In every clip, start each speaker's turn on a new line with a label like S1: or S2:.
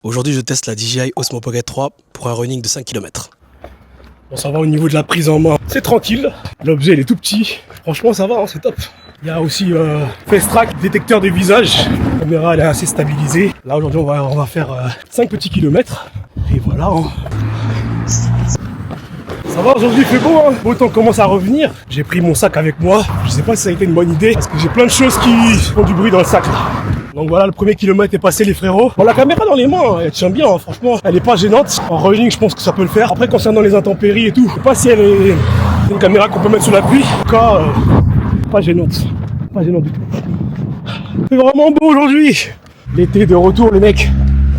S1: Aujourd'hui, je teste la DJI Osmo Pocket 3 pour un running de 5 km. Bon, ça va au niveau de la prise en main, c'est tranquille. L'objet, il est tout petit. Franchement, ça va, hein, c'est top. Il y a aussi Face Track, détecteur de visage. La caméra, elle est assez stabilisée. Là, aujourd'hui, on va faire 5 petits kilomètres. Et voilà. Hein. Ça va, aujourd'hui il fait beau, hein. Beau temps commence à revenir. J'ai pris mon sac avec moi. Je sais pas si ça a été une bonne idée parce que j'ai plein de choses qui font du bruit dans le sac là. Donc voilà, le premier kilomètre est passé les frérots. Bon, la caméra dans les mains, elle tient bien, hein, franchement. Elle est pas gênante. En running, je pense que ça peut le faire. Après, concernant les intempéries et tout, je sais pas si elle est une caméra qu'on peut mettre sous la pluie. En tout cas, pas gênante. Pas gênante du tout. C'est vraiment beau aujourd'hui. L'été de retour, les mecs.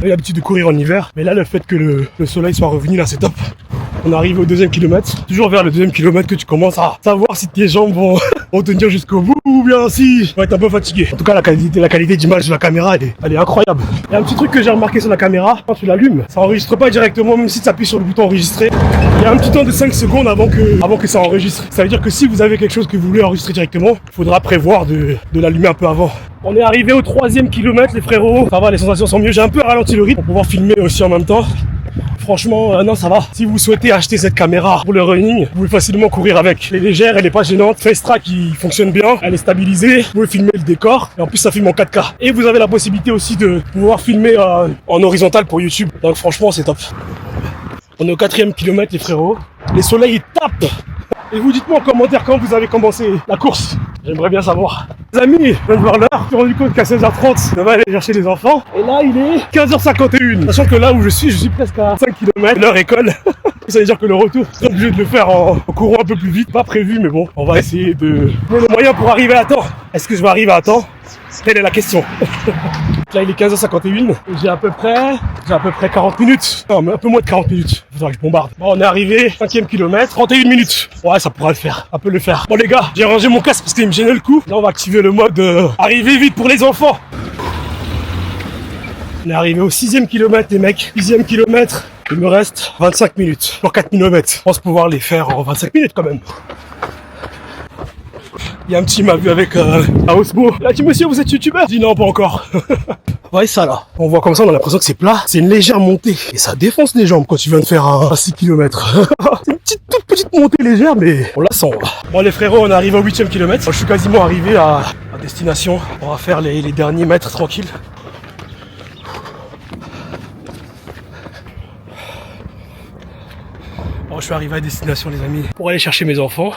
S1: J'ai l'habitude de courir en hiver. Mais là, le fait que le soleil soit revenu, là, c'est top. On arrive au deuxième kilomètre. Toujours vers le deuxième kilomètre que tu commences à savoir si tes jambes vont tenir jusqu'au bout ou bien si tu vas être un peu fatigué. En tout cas, la qualité d'image de la caméra, elle est incroyable. Il y a un petit truc que j'ai remarqué sur la caméra. Quand tu l'allumes, ça enregistre pas directement, même si tu appuies sur le bouton enregistrer. Il y a un petit temps de 5 secondes avant que ça enregistre. Ça veut dire que si vous avez quelque chose que vous voulez enregistrer directement, il faudra prévoir de l'allumer un peu avant. On est arrivé au 3e kilomètre, les frérots. Ça va, les sensations sont mieux. J'ai un peu ralenti le rythme pour pouvoir filmer aussi en même temps. Franchement, non, ça va. Si vous souhaitez acheter cette caméra pour le running, vous pouvez facilement courir avec. Elle est légère, elle est pas gênante. Face Track, il fonctionne bien. Elle est stabilisée. Vous pouvez filmer le décor. Et en plus, ça filme en 4K. Et vous avez la possibilité aussi de pouvoir filmer en horizontal pour YouTube. Donc franchement, c'est top. On est au 4e kilomètre, les frérots. Les soleils, ils tapent. Et vous dites-moi en commentaire quand vous avez commencé la course. J'aimerais bien savoir. Les amis, je viens de voir l'heure. Je me suis rendu compte qu'à 16h30, je vais aller chercher les enfants. Et là, il est 15h51. Sachant que là où je suis presque à 5 km. Leur école. Ça veut dire que le retour, je suis obligé de le faire en courant un peu plus vite. Pas prévu, mais bon, on va essayer de trouver le moyen pour arriver à temps. Est-ce que je vais arriver à temps? Telle est la question. Là, il est 15h51. J'ai à peu près 40 minutes. Non, mais un peu moins de 40 minutes. Il faudra que je bombarde. Bon, on est arrivé, 5e kilomètre, 31 minutes. Ouais, ça pourra le faire. Ça peut le faire. Bon, les gars, j'ai rangé mon casque parce qu'il me gênait le coup. Là, on va activer le mode arriver vite pour les enfants. On est arrivé au 6e kilomètre, les mecs. 6e kilomètre. Il me reste 25 minutes pour 4 km. Je pense pouvoir les faire en 25 minutes quand même. Il y a un petit m'a vu avec un Osmo. Il a dit monsieur, vous êtes youtubeur? Je dis non, pas encore. Ouais, ça là. On voit comme ça, on a l'impression que c'est plat. C'est une légère montée. Et ça défonce les jambes quand tu viens de faire un 6 km. C'est une toute petite montée légère, mais on la sent. Bon les frérots, on arrive au 8e kilomètre. Je suis quasiment arrivé à destination. On va faire les derniers mètres tranquilles. Bon, je suis arrivé à destination les amis. Pour aller chercher mes enfants.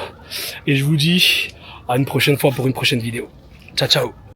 S1: Et je vous dis à une prochaine fois pour une prochaine vidéo. Ciao ciao.